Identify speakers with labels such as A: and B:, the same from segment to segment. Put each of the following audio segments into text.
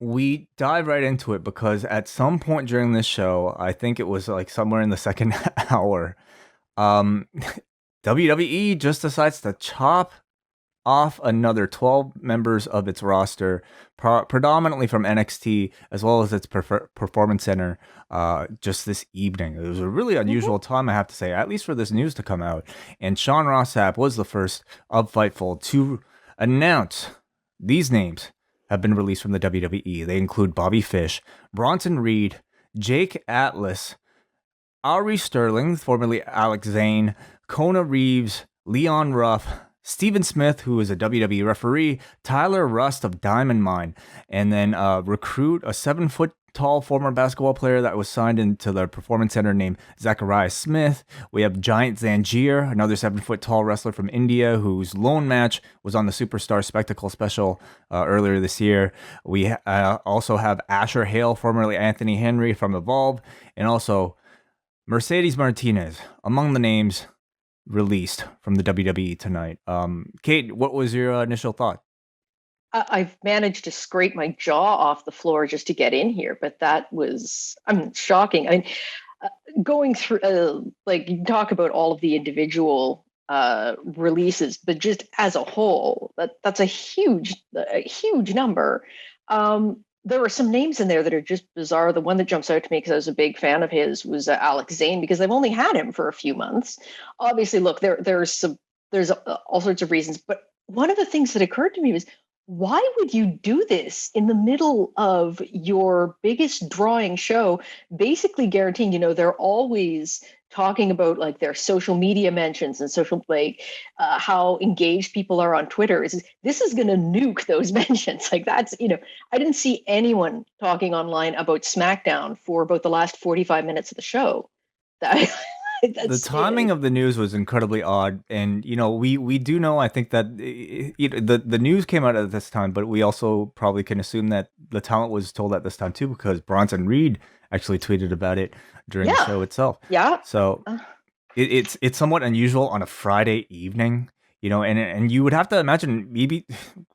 A: We dive right into it because at some point during this show, I think it was like somewhere in the second hour, um, WWE just decides to chop off another 12 members of its roster, predominantly from NXT as well as its performance center, just this evening. It was a really
B: Mhm.
A: unusual time, I have to say, at least for this news to come out. And Sean Ross Sapp was the first of Fightful to announce these names have been released from the WWE. They include Bobby Fish, Bronson Reed, Jake Atlas, Ari Sterling, formerly Alex Zane, Kona Reeves, Leon Ruff, Steven Smith, who is a WWE referee, Tyler Rust of Diamond Mine, and then recruit a 7 foot tall former basketball player that was signed into the performance center named Zachariah Smith. We have Giant Zangier, another 7 foot tall wrestler from India whose lone match was on the Superstar Spectacle special earlier this year. We also have Asher Hale, formerly Anthony Henry from Evolve, and also Mercedes Martinez among the names released from the WWE tonight. Kate, what was your initial thought?
B: I've managed to scrape my jaw off the floor just to get in here, but that was, shocking. I mean, uh, going through, like, you can talk about all of the individual releases, but just as a whole, that's a huge number. There were some names in there that are just bizarre. The one that jumps out to me because I was a big fan of his was Alex Zane, because they've only had him for a few months. Obviously, look, there's all sorts of reasons, but one of the things that occurred to me was, why would you do this in the middle of your biggest drawing show, basically guaranteeing, they're always talking about like their social media mentions and social, like, how engaged people are on Twitter. Is this is going to nuke those mentions? Like, that's, I didn't see anyone talking online about SmackDown for about the last 45 minutes of the show. That
A: The
B: that's
A: timing of the news was incredibly odd, and we do know. I think that the news came out at this time, but we also probably can assume that the talent was told at this time too, because Bronson Reed actually tweeted about it during the
B: yeah,
A: show itself.
B: yeah.
A: So
B: Uh,
A: it's somewhat unusual on a Friday evening, and you would have to imagine maybe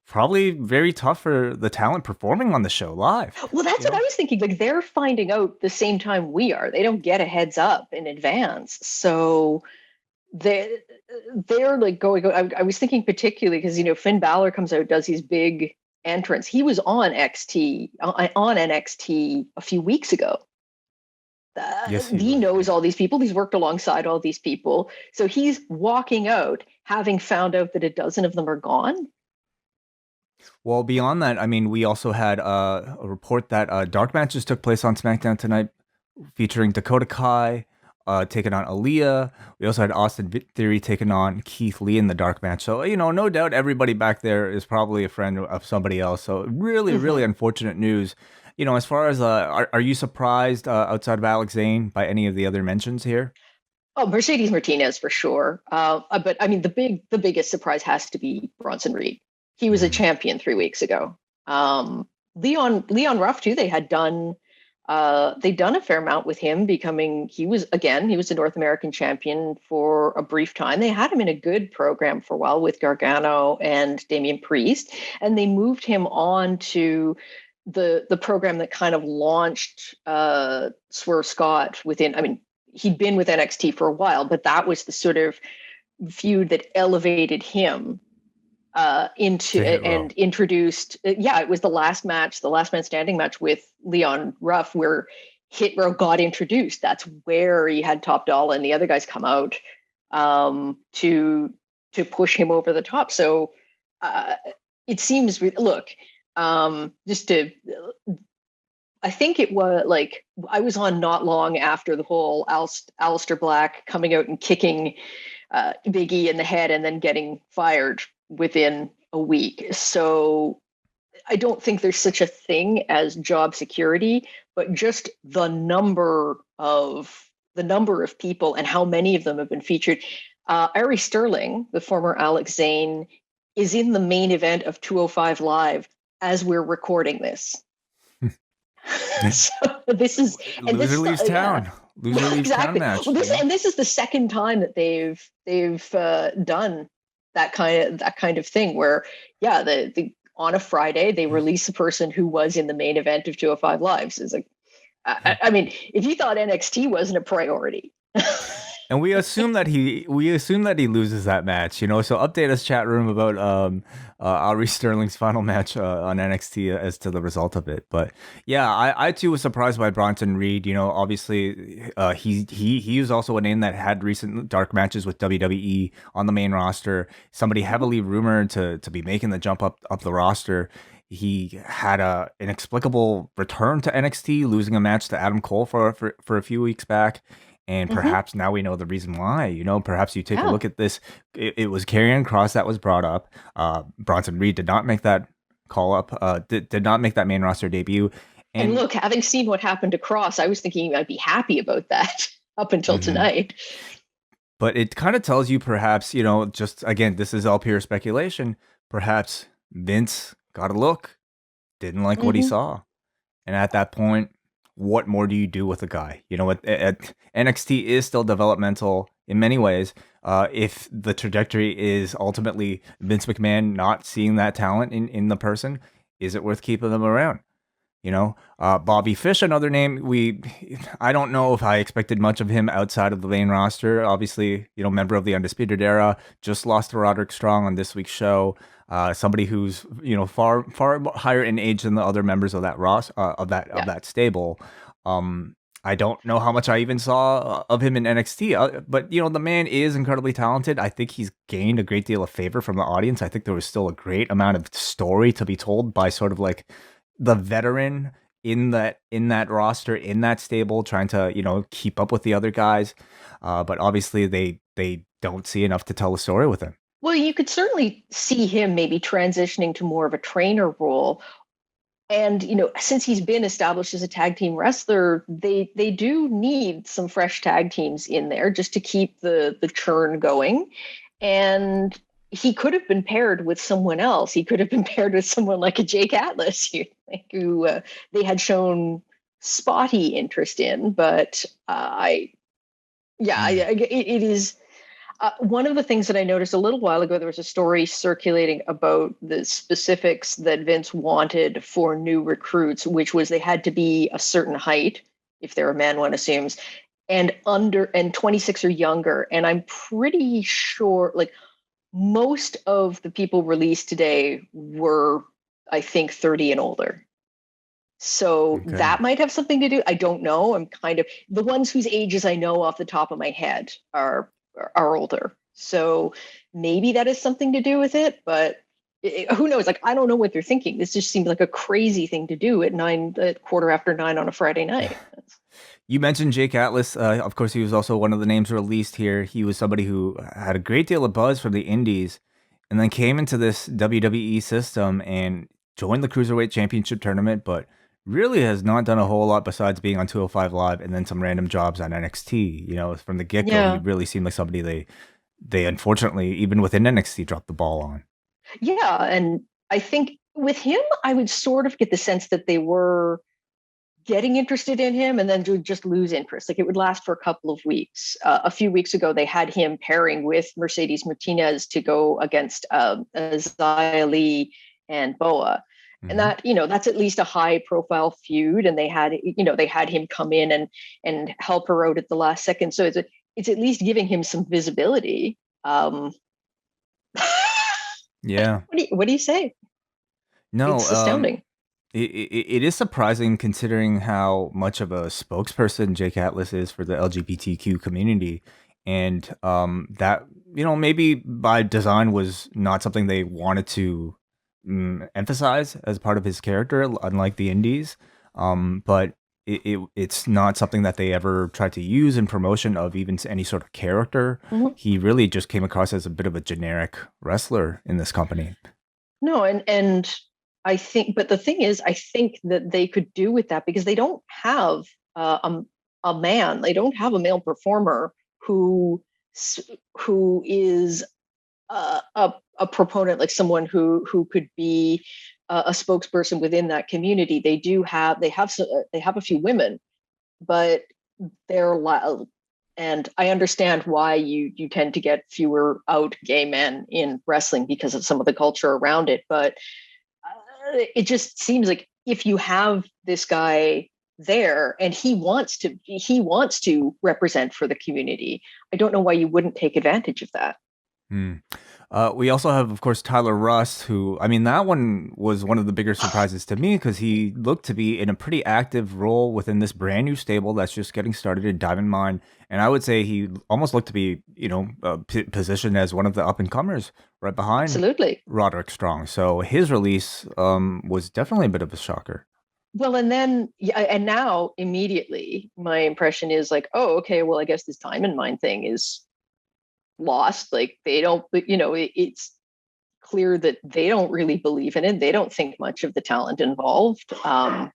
A: probably very tough for the talent performing on the show live.
B: Well, that's
A: You
B: what I
A: know,
B: was thinking. Like, they're finding out the same time we are. They don't get a heads up in advance. So they they're like going. I was thinking particularly because Finn Balor comes out, does his big entrance. He was on NXT a few weeks ago.
A: yes, he
B: He
A: was.
B: knows
A: Yes.
B: all these people. He's worked alongside all these people. So he's walking out having found out that a dozen of them are gone.
A: Well, beyond that, I mean, we also had a report that dark matches took place on SmackDown tonight, featuring Dakota Kai taking on Aaliyah. We also had Austin Theory taking on Keith Lee in the dark match. So, no doubt everybody back there is probably a friend of somebody else. So, really, really
B: Mhm.
A: unfortunate news. As far as are you surprised outside of Alex Zane by any of the other mentions here?
B: Oh, Mercedes Martinez for sure. But I mean, the biggest surprise has to be Bronson Reed. He was a
A: Mm.
B: champion 3 weeks ago. Leon Ruff too. They'd done a fair amount with him, becoming he was a North American champion for a brief time. They had him in a good program for a while with Gargano and Damian Priest, and they moved him on to the program that kind of launched Swerve Scott within. I mean, he'd been with NXT for a while, but that was the sort of feud that elevated him into
A: To hit
B: and
A: row.
B: introduced. Yeah, it was the last match, the last man standing match with Leon Ruff, where Hit Row got introduced. That's where he had Top Dollar and the other guys come out to push him over the top. So uh, it seems. Look, just to I think it was like I was on not long after the whole Alistair Black coming out and kicking Big E in the head and then getting fired within a week. So I don't think there's such a thing as job security, but just the number of people and how many of them have been featured. Ari Sterling, the former Alex Zane, is in the main event of 205 Live as we're recording this. So this is and
A: Loser
B: this
A: leaves
B: yeah.
A: town. Loser leaves town
B: Exactly.
A: match.
B: Well, this is the second time that they've done that kind of thing where, yeah, the on a Friday, they release a person who was in the main event of 205 Lives. Is like, I mean, if you thought NXT wasn't a priority.
A: And we assume that he loses that match, So update us, chat room, about Ari Sterling's final match on NXT as to the result of it. But yeah, I too was surprised by Bronson Reed. Obviously, he was also a name that had recent dark matches with WWE on the main roster. Somebody heavily rumored to be making the jump up the roster. He had a inexplicable return to NXT, losing a match to Adam Cole for a few weeks back. And perhaps now we know the reason why. Perhaps you take a look at this. It was Karrion Kross that was brought up. Bronson Reed did not make that call up. Did not make that main roster debut.
B: And look, having seen what happened to Kross, I was thinking you might be happy about that up until tonight.
A: But it kind of tells you, perhaps, just again, this is all pure speculation. Perhaps Vince got a look, didn't like what he saw, and at that point, what more do you do with a guy? NXT is still developmental in many ways. If the trajectory is ultimately Vince McMahon not seeing that talent in the person, is it worth keeping them around? Bobby Fish, another name. I don't know if I expected much of him outside of the main roster. Obviously, member of the Undisputed Era, just lost to Roderick Strong on this week's show. Somebody who's far higher in age than the other members of that of that stable. I don't know how much I even saw of him in NXT, but the man is incredibly talented. I think he's gained a great deal of favor from the audience. I think there was still a great amount of story to be told by sort of like the veteran in that roster, in that stable, trying to keep up with the other guys. But obviously they don't see enough to tell a story with him.
B: Well, you could certainly see him maybe transitioning to more of a trainer role. And, since he's been established as a tag team wrestler, they do need some fresh tag teams in there just to keep the churn going. And he could have been paired with someone else. He could have been paired with someone like a Jake Atlas, who they had shown spotty interest in. But it is. One of the things that I noticed a little while ago, there was a story circulating about the specifics that Vince wanted for new recruits, which was they had to be a certain height, if they're a man, one assumes, and 26 or younger. And I'm pretty sure, like, most of the people released today were, I think, 30 and older. So that might have something to do. I don't know. I'm kind of the ones whose ages I know off the top of my head are older. So maybe that has something to do with it, but who knows? Like, I don't know what they're thinking. This just seemed like a crazy thing to do at 9:15 on a Friday night.
A: You mentioned Jake Atlas. Of course, he was also one of the names released here. He was somebody who had a great deal of buzz from the indies and then came into this WWE system and joined the Cruiserweight Championship tournament, but really has not done a whole lot besides being on 205 Live and then some random jobs on NXT. From the get-go, he really seemed like somebody they unfortunately, even within NXT, dropped the ball on.
B: Yeah, and I think with him, I would sort of get the sense that they were getting interested in him and then just lose interest. Like, it would last for a couple of weeks. A few weeks ago, they had him pairing with Mercedes Martinez to go against Xia Li and Boa. And that, that's at least a high profile feud. And they had him come in and help her out at the last second. So it's at least giving him some visibility.
A: Yeah.
B: What do you say?
A: No,
B: it's astounding.
A: It is surprising considering how much of a spokesperson Jake Atlas is for the LGBTQ community. And that, maybe by design was not something they wanted to emphasize as part of his character, unlike the indies. But it's not something that they ever tried to use in promotion of even any sort of character. He really just came across as a bit of a generic wrestler in this company.
B: No, and I think, but the thing is, I think that they could do with that because they don't have a man, they don't have a male performer who is a proponent, like someone who could be a spokesperson within that community. They have a few women, but they're loud. And I understand why you tend to get fewer out gay men in wrestling because of some of the culture around it. But it just seems like if you have this guy there and he wants to represent for the community, I don't know why you wouldn't take advantage of that.
A: Hmm. We also have, of course, Tyler Russ, who, I mean, that one was one of the bigger surprises to me because he looked to be in a pretty active role within this brand new stable that's just getting started in Diamond Mine. And I would say he almost looked to be, positioned as one of the up and comers right behind
B: Absolutely.
A: Roderick Strong. So his release was definitely a bit of a shocker.
B: Well, and then yeah, and now immediately my impression is like, oh, okay, well, I guess this time and mine thing is lost. Like they don't, it's clear that they don't really believe in it. They don't think much of the talent involved.
A: I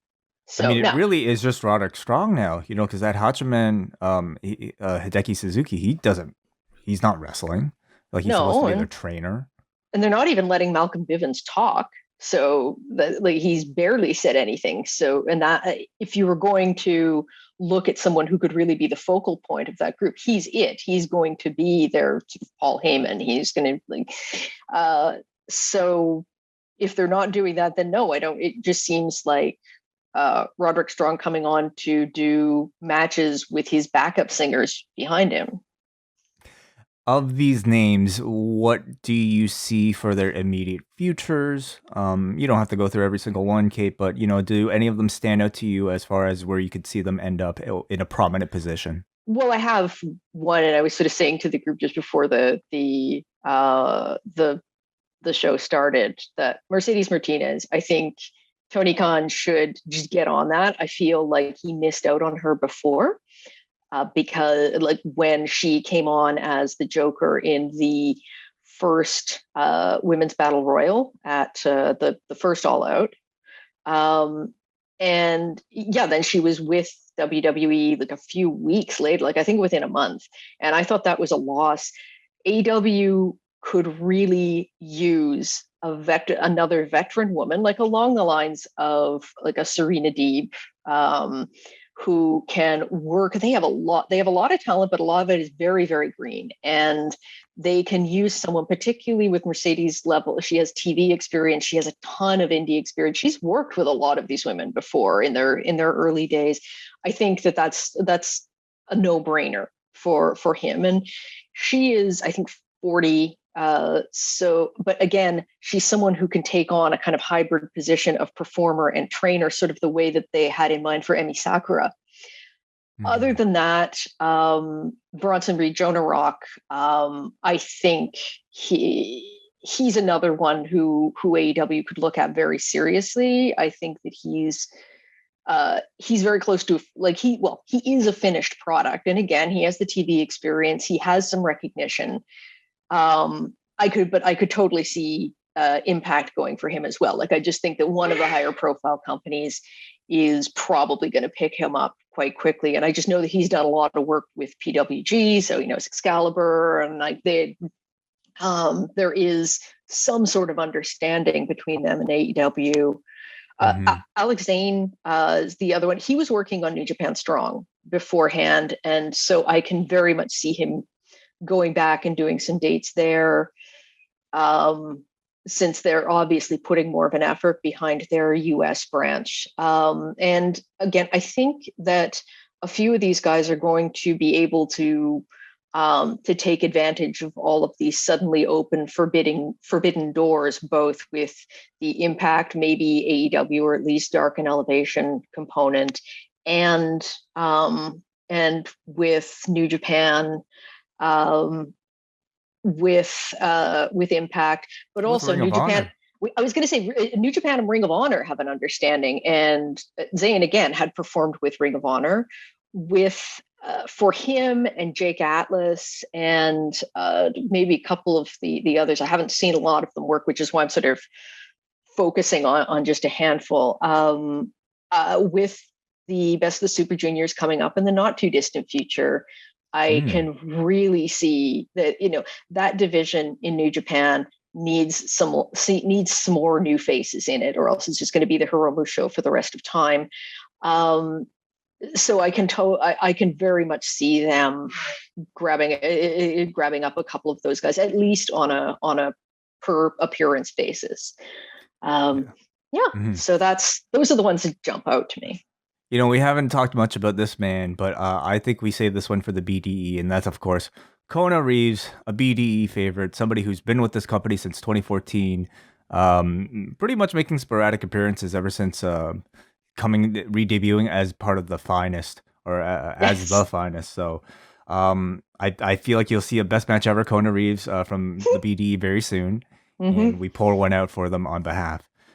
B: So
A: mean, it
B: now,
A: really is just Roderick Strong now, because that Hachiman, Hideki Suzuki, he's not wrestling. Like, he's supposed to
B: no,
A: be their trainer.
B: and they're not even letting Malcolm Bivens talk. So that, like, he's barely said anything. So, and that if you were going to look at someone who could really be the focal point of that group, he's it. He's going to be their sort of Paul Heyman. He's going to like, so if they're not doing that, then no, I don't. It just seems like Roderick Strong coming on to do matches with his backup singers behind him.
A: Of these names, what do you see for their immediate futures? You don't have to go through every single one, Kate, but do any of them stand out to you as far as where you could see them end up in a prominent position?
B: Well, I have one, and I was sort of saying to the group just before the show started that Mercedes Martinez, I think Tony Khan should just get on that. I feel like he missed out on her before. Because like when she came on as the Joker in the first women's battle royal at the first All Out, and yeah, then she was with WWE like a few weeks later, like I think within a month, and I thought that was a loss. AW could really use another veteran woman, like along the lines of like a Serena Deeb, who can work. They have a lot of talent, but a lot of it is very, very green. And they can use someone, particularly with Mercedes level. She has TV experience. She has a ton of indie experience. She's worked with a lot of these women before in their early days. I think that's a no-brainer for him. And she is, I think, 40. But again, she's someone who can take on a kind of hybrid position of performer and trainer, sort of the way that they had in mind for Emi Sakura. Other
A: Mhm.
B: than that, Bronson Reed, Jonah Rock, I think he's another one who AEW could look at very seriously. I think that he's very close to he is a finished product, and again, he has the TV experience, he has some recognition. I could totally see Impact going for him as well. Like, I just think that one of the higher profile companies is probably going to pick him up quite quickly. And I just know that he's done a lot of work with PWG, so he knows Excalibur, and like there is some sort of understanding between them and AEW.
A: Mhm.
B: Alex Zane is the other one. He was working on New Japan Strong beforehand, and so I can very much see him going back and doing some dates there, since they're obviously putting more of an effort behind their US branch. And again, I think that a few of these guys are going to be able to take advantage of all of these suddenly open forbidden doors, both with the Impact, maybe AEW, or at least Dark and Elevation component, and with New Japan, um, with Impact, but
A: With
B: also
A: Ring
B: New
A: of
B: Japan.
A: Honor.
B: I was going to say New Japan and Ring of Honor have an understanding, and Zayn again had performed with Ring of Honor with for him and Jake Atlas and maybe a couple of the others. I haven't seen a lot of them work, which is why I'm sort of focusing on just a handful. With the Best of the Super Juniors coming up in the not too distant future, I
A: Hmm.
B: can really see that that division in New Japan needs some more new faces in it, or else it's just going to be the Hiromu show for the rest of time. Um, so I can very much see them grabbing up a couple of those guys, at least on a per appearance basis. Um,
A: Yeah.
B: Yeah.
A: Mhm.
B: So those are the ones that jump out to me.
A: You know, we haven't talked much about this man, but I think we save this one for the BDE, and that's of course Kona Reeves, a BDE favorite, somebody who's been with this company since 2014, pretty much making sporadic appearances ever since coming re-debuting as part of the finest or as the
B: Yes.
A: finest. So I feel like you'll see a best match ever Kona Reeves from the BDE very soon,
B: Hmm.
A: and we pour one out for them on behalf.